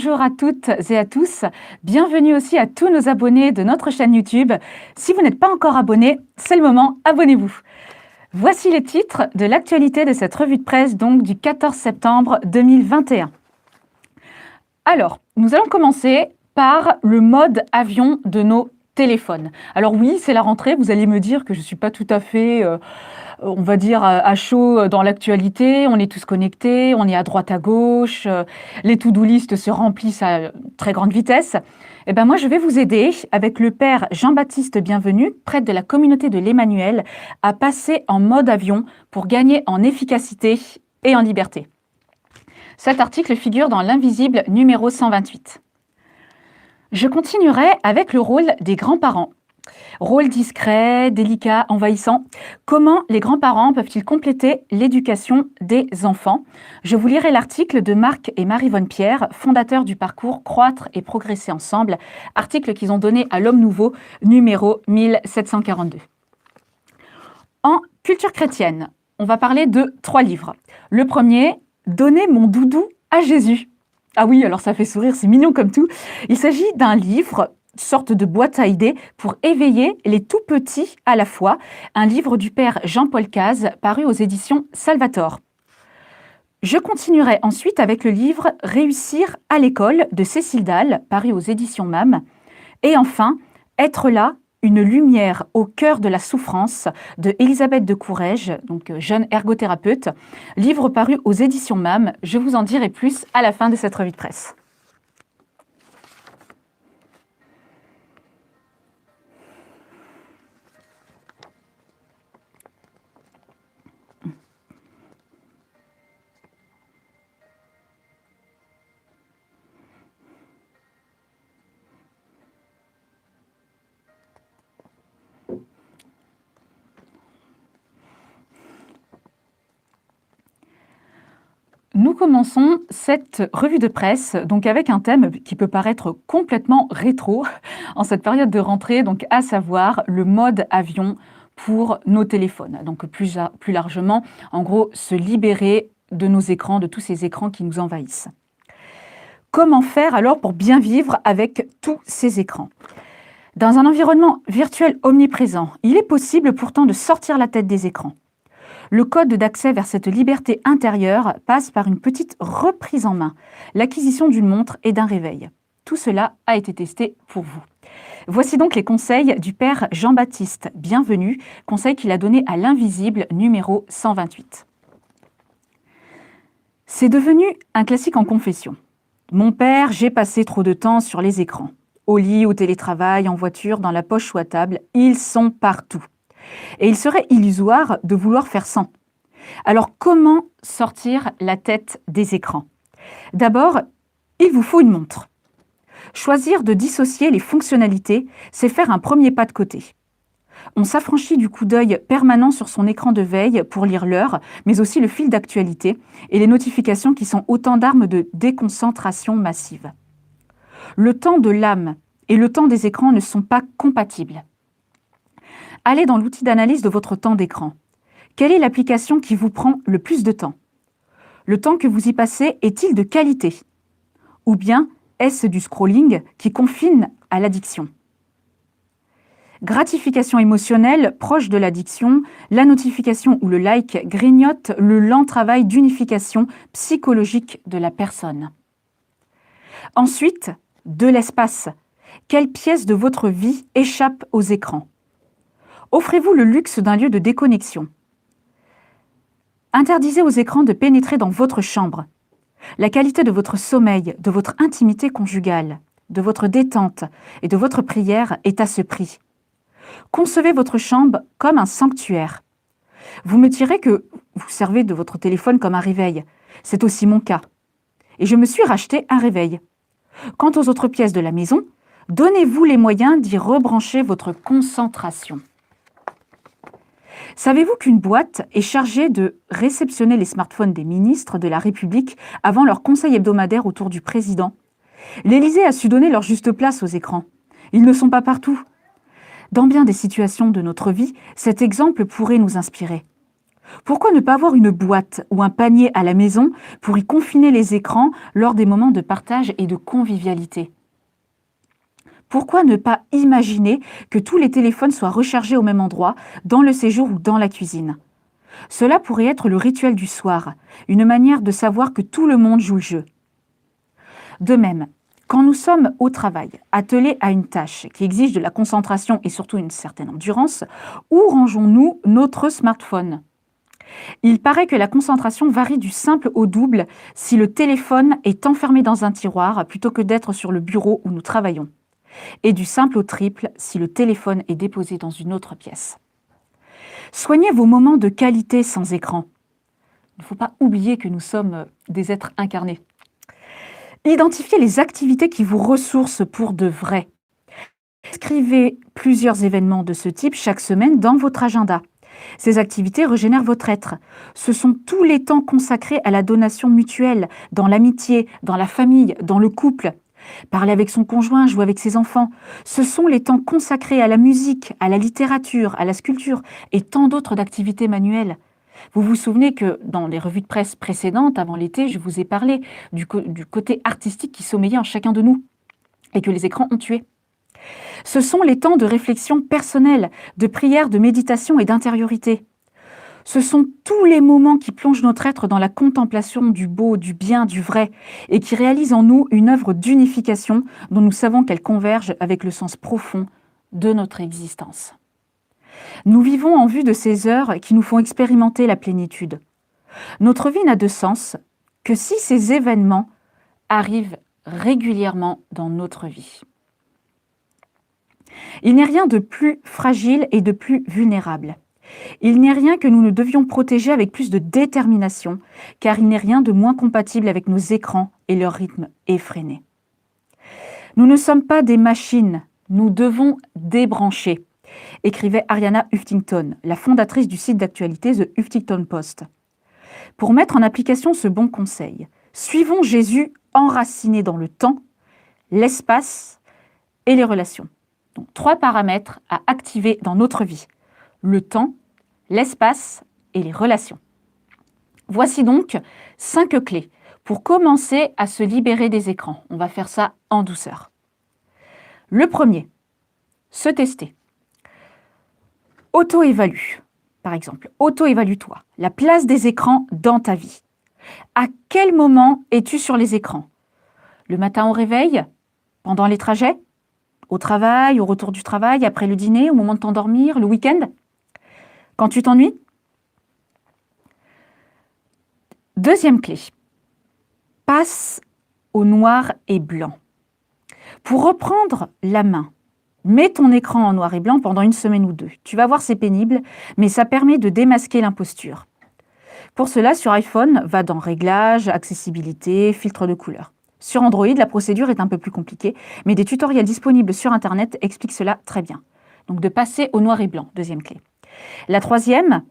bonjour à toutes et à tous. Bienvenue aussi à tous nos abonnés de notre chaîne YouTube. Si vous n'êtes pas encore abonné, c'est le moment, abonnez-vous. Voici les titres de l'actualité de cette revue de presse donc du 14 septembre 2021. Alors, nous allons commencer par le mode avion de nos téléphones. Alors oui, c'est la rentrée, vous allez me dire que je ne suis pas tout à fait, on va dire, à chaud dans l'actualité. On est tous connectés, on est à droite à gauche, les to-do list se remplissent à très grande vitesse. Eh bien moi, je vais vous aider avec le père Jean-Baptiste Bienvenu, prêtre de la communauté de l'Emmanuel, à passer en mode avion pour gagner en efficacité et en liberté. Cet article figure dans l'invisible numéro 128. Je continuerai avec le rôle des grands-parents. Rôle discret, délicat, envahissant. Comment les grands-parents peuvent-ils compléter l'éducation des enfants? Je vous lirai l'article de Marc et Marie-Vonne Pierre, fondateurs du parcours Croître et Progresser Ensemble, article qu'ils ont donné à l'Homme Nouveau, numéro 1742. En culture chrétienne, on va parler de 3 livres. Le premier, Donner mon doudou à Jésus. Ah oui, alors ça fait sourire, c'est mignon comme tout. Il s'agit d'un livre, sorte de boîte à idées pour éveiller les tout petits à la foi, un livre du père Jean-Paul Cazes paru aux éditions Salvator. Je continuerai ensuite avec le livre Réussir à l'école de Cécile Dalle, paru aux éditions MAM. Et enfin, Être là, une lumière au cœur de la souffrance de Elisabeth de Courrèges, donc jeune ergothérapeute, livre paru aux éditions MAM. Je vous en dirai plus à la fin de cette revue de presse. Nous commençons cette revue de presse donc avec un thème qui peut paraître complètement rétro en cette période de rentrée, donc à savoir le mode avion pour nos téléphones. Donc plus largement, en gros, se libérer de nos écrans, de tous ces écrans qui nous envahissent. Comment faire alors pour bien vivre avec tous ces écrans? Dans un environnement virtuel omniprésent, il est possible pourtant de sortir la tête des écrans. Le code d'accès vers cette liberté intérieure passe par une petite reprise en main, l'acquisition d'une montre et d'un réveil. Tout cela a été testé pour vous. Voici donc les conseils du père Jean-Baptiste Bienvenu, conseils qu'il a donnés à l'invisible numéro 128. C'est devenu un classique en confession. Mon père, j'ai passé trop de temps sur les écrans. Au lit, au télétravail, en voiture, dans la poche ou à table, ils sont partout. Et il serait illusoire de vouloir faire sans. Alors comment sortir la tête des écrans? D'abord, il vous faut une montre. Choisir de dissocier les fonctionnalités, c'est faire un premier pas de côté. On s'affranchit du coup d'œil permanent sur son écran de veille pour lire l'heure, mais aussi le fil d'actualité et les notifications qui sont autant d'armes de déconcentration massive. Le temps de l'âme et le temps des écrans ne sont pas compatibles. Allez dans l'outil d'analyse de votre temps d'écran. Quelle est l'application qui vous prend le plus de temps? Le temps que vous y passez est-il de qualité? Ou bien est-ce du scrolling qui confine à l'addiction? Gratification émotionnelle proche de l'addiction, la notification ou le like grignote le lent travail d'unification psychologique de la personne. Ensuite, de l'espace. Quelle pièce de votre vie échappe aux écrans? Offrez-vous le luxe d'un lieu de déconnexion. Interdisez aux écrans de pénétrer dans votre chambre. La qualité de votre sommeil, de votre intimité conjugale, de votre détente et de votre prière est à ce prix. Concevez votre chambre comme un sanctuaire. Vous me direz que vous servez de votre téléphone comme un réveil. C'est aussi mon cas. Et je me suis racheté un réveil. Quant aux autres pièces de la maison, donnez-vous les moyens d'y rebrancher votre concentration. Savez-vous qu'une boîte est chargée de réceptionner les smartphones des ministres de la République avant leur conseil hebdomadaire autour du président? L'Élysée a su donner leur juste place aux écrans. Ils ne sont pas partout. Dans bien des situations de notre vie, cet exemple pourrait nous inspirer. Pourquoi ne pas avoir une boîte ou un panier à la maison pour y confiner les écrans lors des moments de partage et de convivialité? Pourquoi ne pas imaginer que tous les téléphones soient rechargés au même endroit, dans le séjour ou dans la cuisine? Cela pourrait être le rituel du soir, une manière de savoir que tout le monde joue le jeu. De même, quand nous sommes au travail, attelés à une tâche qui exige de la concentration et surtout une certaine endurance, où rangeons-nous notre smartphone? Il paraît que la concentration varie du simple au double si le téléphone est enfermé dans un tiroir plutôt que d'être sur le bureau où nous travaillons, et du simple au triple si le téléphone est déposé dans une autre pièce. Soignez vos moments de qualité sans écran. Il ne faut pas oublier que nous sommes des êtres incarnés. Identifiez les activités qui vous ressourcent pour de vrai. Inscrivez plusieurs événements de ce type chaque semaine dans votre agenda. Ces activités régénèrent votre être. Ce sont tous les temps consacrés à la donation mutuelle, dans l'amitié, dans la famille, dans le couple. Parler avec son conjoint, jouer avec ses enfants. Ce sont les temps consacrés à la musique, à la littérature, à la sculpture et tant d'autres d'activités manuelles. Vous vous souvenez que dans les revues de presse précédentes, avant l'été, je vous ai parlé du côté artistique qui sommeillait en chacun de nous et que les écrans ont tué. Ce sont les temps de réflexion personnelle, de prière, de méditation et d'intériorité. Ce sont tous les moments qui plongent notre être dans la contemplation du beau, du bien, du vrai, et qui réalisent en nous une œuvre d'unification dont nous savons qu'elle converge avec le sens profond de notre existence. Nous vivons en vue de ces heures qui nous font expérimenter la plénitude. Notre vie n'a de sens que si ces événements arrivent régulièrement dans notre vie. Il n'est rien de plus fragile et de plus vulnérable. Il n'est rien que nous ne devions protéger avec plus de détermination, car il n'est rien de moins compatible avec nos écrans et leur rythme effréné. Nous ne sommes pas des machines, nous devons débrancher, écrivait Ariana Huffington, la fondatrice du site d'actualité The Huffington Post. Pour mettre en application ce bon conseil, suivons Jésus enraciné dans le temps, l'espace et les relations. Donc, 3 paramètres à activer dans notre vie: le temps, l'espace et les relations. Voici donc 5 clés pour commencer à se libérer des écrans. On va faire ça en douceur. Le premier, se tester. Auto-évalue, par exemple. Auto-évalue-toi. La place des écrans dans ta vie. À quel moment es-tu sur les écrans? Le matin au réveil? Pendant les trajets? Au travail, au retour du travail, après le dîner, au moment de t'endormir, le week-end? Quand tu t'ennuies? Deuxième clé, passe au noir et blanc. Pour reprendre la main, mets ton écran en noir et blanc pendant 1 semaine ou 2. Tu vas voir, c'est pénible, mais ça permet de démasquer l'imposture. Pour cela, sur iPhone, va dans Réglages, Accessibilité, Filtre de couleur. Sur Android, la procédure est un peu plus compliquée, mais des tutoriels disponibles sur Internet expliquent cela très bien. Donc de passer au noir et blanc, deuxième clé. La troisième,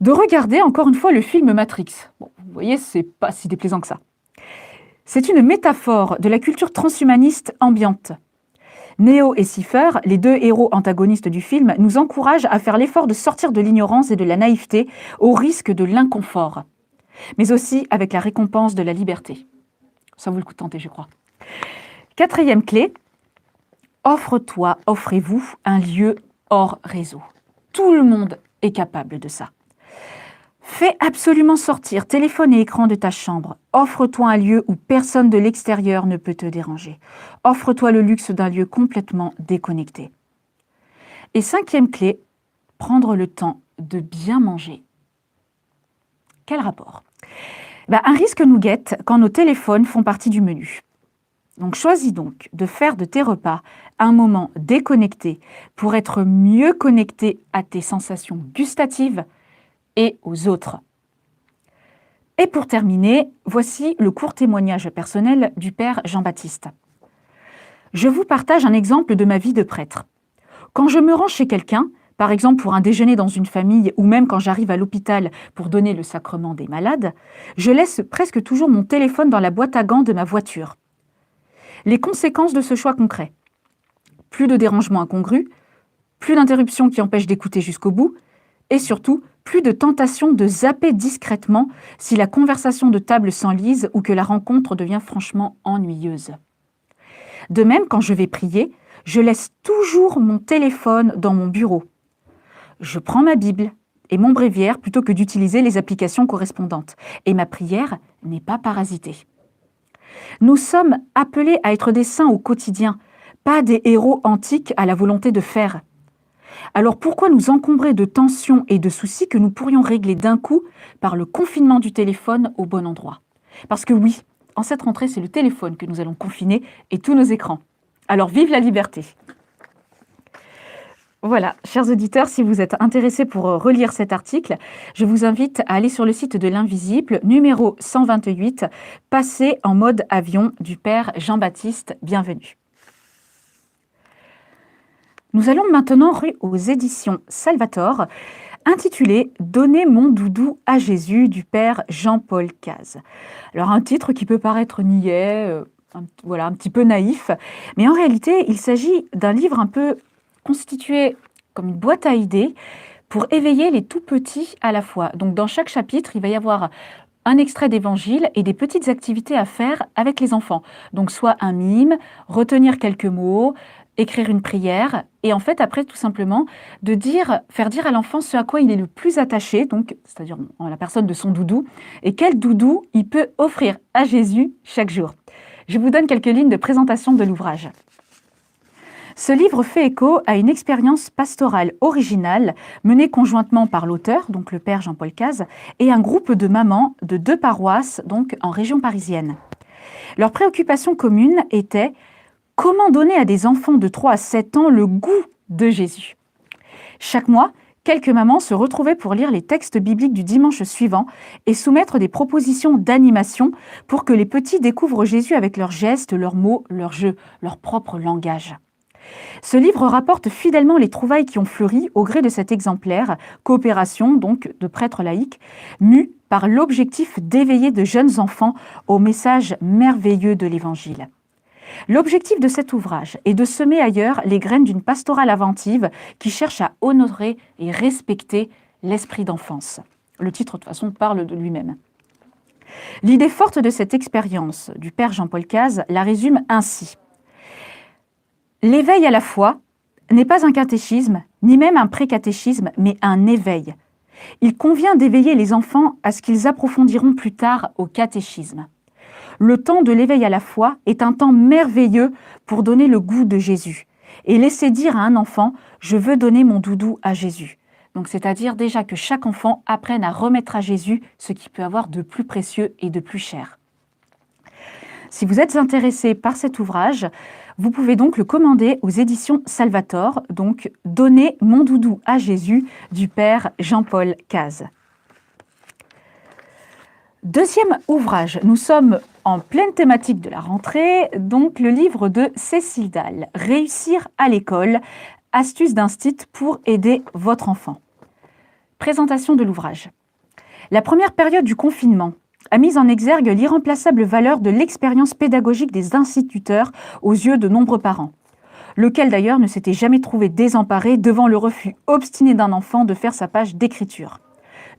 de regarder encore une fois le film Matrix. Bon, vous voyez, c'est pas si déplaisant que ça. C'est une métaphore de la culture transhumaniste ambiante. Neo et Cypher, les 2 héros antagonistes du film, nous encouragent à faire l'effort de sortir de l'ignorance et de la naïveté au risque de l'inconfort, mais aussi avec la récompense de la liberté. Ça vaut le coup de tenter, je crois. 4e clé, offre-toi, offrez-vous un lieu hors réseau. Tout le monde est capable de ça. Fais absolument sortir téléphone et écran de ta chambre. Offre-toi un lieu où personne de l'extérieur ne peut te déranger. Offre-toi le luxe d'un lieu complètement déconnecté. Et 5e clé, prendre le temps de bien manger. Quel rapport? Un risque nous guette quand nos téléphones font partie du menu. Donc choisis donc de faire de tes repas un moment déconnecté pour être mieux connecté à tes sensations gustatives et aux autres. Et pour terminer, voici le court témoignage personnel du père Jean-Baptiste. Je vous partage un exemple de ma vie de prêtre. Quand je me rends chez quelqu'un, par exemple pour un déjeuner dans une famille ou même quand j'arrive à l'hôpital pour donner le sacrement des malades, je laisse presque toujours mon téléphone dans la boîte à gants de ma voiture. Les conséquences de ce choix concret: plus de dérangements incongrus, plus d'interruptions qui empêchent d'écouter jusqu'au bout, Et surtout, plus de tentation de zapper discrètement si la conversation de table s'enlise ou que la rencontre devient franchement ennuyeuse. De même, quand je vais prier, je laisse toujours mon téléphone dans mon bureau. Je prends ma Bible et mon bréviaire plutôt que d'utiliser les applications correspondantes. Et ma prière n'est pas parasitée. Nous sommes appelés à être des saints au quotidien, pas des héros antiques à la volonté de faire. Alors pourquoi nous encombrer de tensions et de soucis que nous pourrions régler d'un coup par le confinement du téléphone au bon endroit? Parce que oui, en cette rentrée, c'est le téléphone que nous allons confiner et tous nos écrans. Alors vive la liberté! Voilà, chers auditeurs, si vous êtes intéressés pour relire cet article, je vous invite à aller sur le site de l'Invisible, numéro 128, Passer en mode avion du père Jean-Baptiste. Bienvenue. Nous allons maintenant aux éditions Salvator, intitulé « Donner mon doudou à Jésus » du père Jean-Paul Cazes. Alors un titre qui peut paraître niais, un petit peu naïf, mais en réalité, il s'agit d'un livre un peu constitué comme une boîte à idées pour éveiller les tout-petits à la fois. Donc dans chaque chapitre, il va y avoir un extrait d'évangile et des petites activités à faire avec les enfants. Donc soit un mime, retenir quelques mots, écrire une prière, et en fait après tout simplement faire dire à l'enfant ce à quoi il est le plus attaché, donc c'est-à-dire en la personne de son doudou, et quel doudou il peut offrir à Jésus chaque jour. Je vous donne quelques lignes de présentation de l'ouvrage. Ce livre fait écho à une expérience pastorale originale menée conjointement par l'auteur, donc le père Jean-Paul Cazes, et un groupe de mamans de 2 paroisses, donc en région parisienne. Leur préoccupation commune était comment donner à des enfants de 3 à 7 ans le goût de Jésus. Chaque mois, quelques mamans se retrouvaient pour lire les textes bibliques du dimanche suivant et soumettre des propositions d'animation pour que les petits découvrent Jésus avec leurs gestes, leurs mots, leurs jeux, leur propre langage. Ce livre rapporte fidèlement les trouvailles qui ont fleuri au gré de cet exemplaire, coopération donc de prêtres laïcs, mue par l'objectif d'éveiller de jeunes enfants au message merveilleux de l'Évangile. L'objectif de cet ouvrage est de semer ailleurs les graines d'une pastorale inventive qui cherche à honorer et respecter l'esprit d'enfance. Le titre, de toute façon, parle de lui-même. L'idée forte de cette expérience du père Jean-Paul Cazes la résume ainsi. L'éveil à la foi n'est pas un catéchisme, ni même un pré-catéchisme, mais un éveil. Il convient d'éveiller les enfants à ce qu'ils approfondiront plus tard au catéchisme. Le temps de l'éveil à la foi est un temps merveilleux pour donner le goût de Jésus et laisser dire à un enfant « je veux donner mon doudou à Jésus ». Donc c'est-à-dire déjà que chaque enfant apprenne à remettre à Jésus ce qu'il peut avoir de plus précieux et de plus cher. Si vous êtes intéressé par cet ouvrage, vous pouvez donc le commander aux éditions Salvator, donc « Donner mon doudou à Jésus » du père Jean-Paul Cazes. Deuxième ouvrage, nous sommes en pleine thématique de la rentrée, donc le livre de Cécile Dalle, « Réussir à l'école, astuces d'instit pour aider votre enfant ». Présentation de l'ouvrage. La première période du confinement a mis en exergue l'irremplaçable valeur de l'expérience pédagogique des instituteurs aux yeux de nombreux parents, lequel d'ailleurs ne s'était jamais trouvé désemparé devant le refus obstiné d'un enfant de faire sa page d'écriture,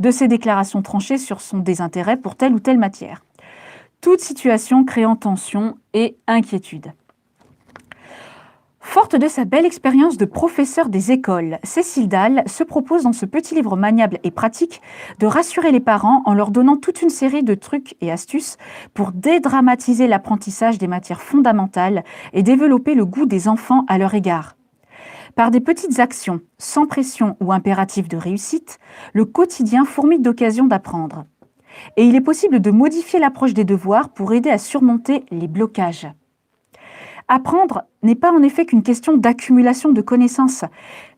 de ses déclarations tranchées sur son désintérêt pour telle ou telle matière. Toute situation créant tension et inquiétude. Forte de sa belle expérience de professeur des écoles, Cécile Dalle se propose dans ce petit livre maniable et pratique de rassurer les parents en leur donnant toute une série de trucs et astuces pour dédramatiser l'apprentissage des matières fondamentales et développer le goût des enfants à leur égard. Par des petites actions, sans pression ou impératif de réussite, le quotidien fourmille d'occasions d'apprendre. Et il est possible de modifier l'approche des devoirs pour aider à surmonter les blocages. Apprendre n'est pas en effet qu'une question d'accumulation de connaissances,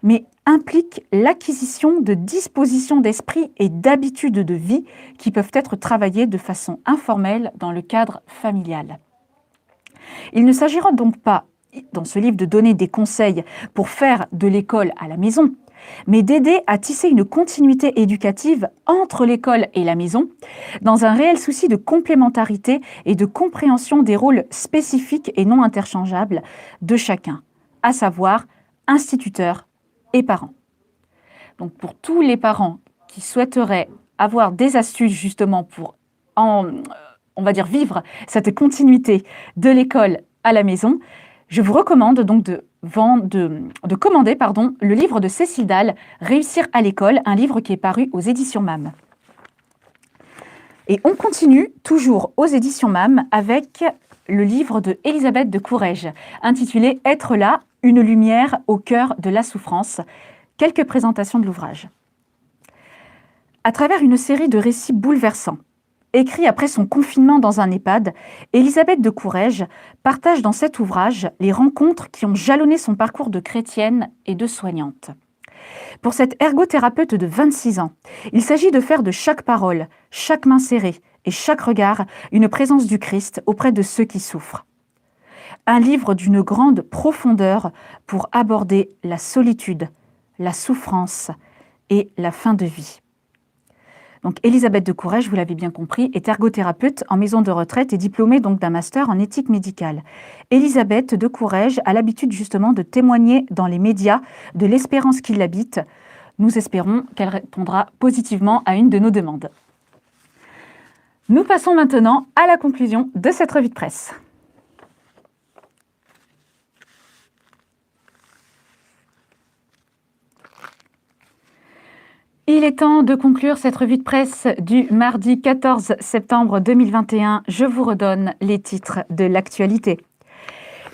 mais implique l'acquisition de dispositions d'esprit et d'habitudes de vie qui peuvent être travaillées de façon informelle dans le cadre familial. Il ne s'agira donc pas, dans ce livre, de donner des conseils pour faire de l'école à la maison, mais d'aider à tisser une continuité éducative entre l'école et la maison, dans un réel souci de complémentarité et de compréhension des rôles spécifiques et non interchangeables de chacun, à savoir instituteurs et parents. Donc pour tous les parents qui souhaiteraient avoir des astuces justement pour, on va dire, vivre cette continuité de l'école à la maison, je vous recommande donc de commander le livre de Cécile Dahl, Réussir à l'école, un livre qui est paru aux éditions MAM. Et on continue toujours aux éditions MAM avec le livre de Elisabeth de Courrèges, intitulé « Être là, une lumière au cœur de la souffrance ». Quelques présentations de l'ouvrage. À travers une série de récits bouleversants, écrits après son confinement dans un EHPAD, Elisabeth de Courrèges partage dans cet ouvrage les rencontres qui ont jalonné son parcours de chrétienne et de soignante. Pour cette ergothérapeute de 26 ans, il s'agit de faire de chaque parole, chaque main serrée et chaque regard une présence du Christ auprès de ceux qui souffrent. Un livre d'une grande profondeur pour aborder la solitude, la souffrance et la fin de vie. Donc, Elisabeth de Courrèges, vous l'avez bien compris, est ergothérapeute en maison de retraite et diplômée donc d'un master en éthique médicale. Elisabeth de Courrèges a l'habitude justement de témoigner dans les médias de l'espérance qui l'habite. Nous espérons qu'elle répondra positivement à une de nos demandes. Nous passons maintenant à la conclusion de cette revue de presse. Il est temps de conclure cette revue de presse du mardi 14 septembre 2021. Je vous redonne les titres de l'actualité.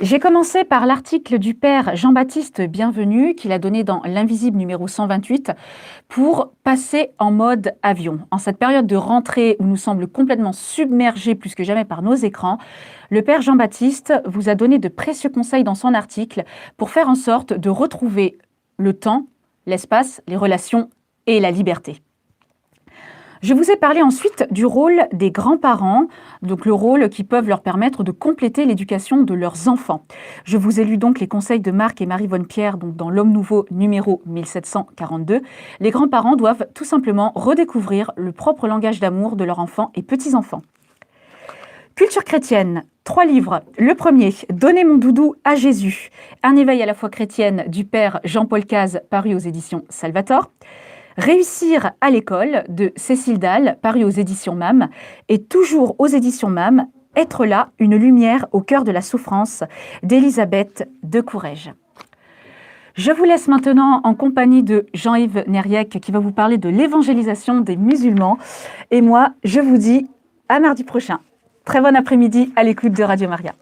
J'ai commencé par l'article du père Jean-Baptiste Bienvenu qu'il a donné dans l'Invisible numéro 128 pour passer en mode avion. En cette période de rentrée où nous semblons complètement submergés plus que jamais par nos écrans, le père Jean-Baptiste vous a donné de précieux conseils dans son article pour faire en sorte de retrouver le temps, l'espace, les relations et la liberté. Je vous ai parlé ensuite du rôle des grands-parents, donc le rôle qui peuvent leur permettre de compléter l'éducation de leurs enfants. Je vous ai lu donc les conseils de Marc et Marie Vonne-Pierre donc dans L'Homme Nouveau numéro 1742. Les grands-parents doivent tout simplement redécouvrir le propre langage d'amour de leurs enfants et petits-enfants. Culture chrétienne, 3 livres. Le premier, Donner mon doudou à Jésus, un éveil à la foi chrétienne du père Jean-Paul Cazes, paru aux éditions Salvator. Réussir à l'école de Cécile Dahl, paru aux éditions MAM, et toujours aux éditions MAM, Être là, une lumière au cœur de la souffrance d'Elisabeth de Courrèges. Je vous laisse maintenant en compagnie de Jean-Yves Nériec qui va vous parler de l'évangélisation des musulmans. Et moi, je vous dis à mardi prochain. Très bon après-midi à l'écoute de Radio Maria.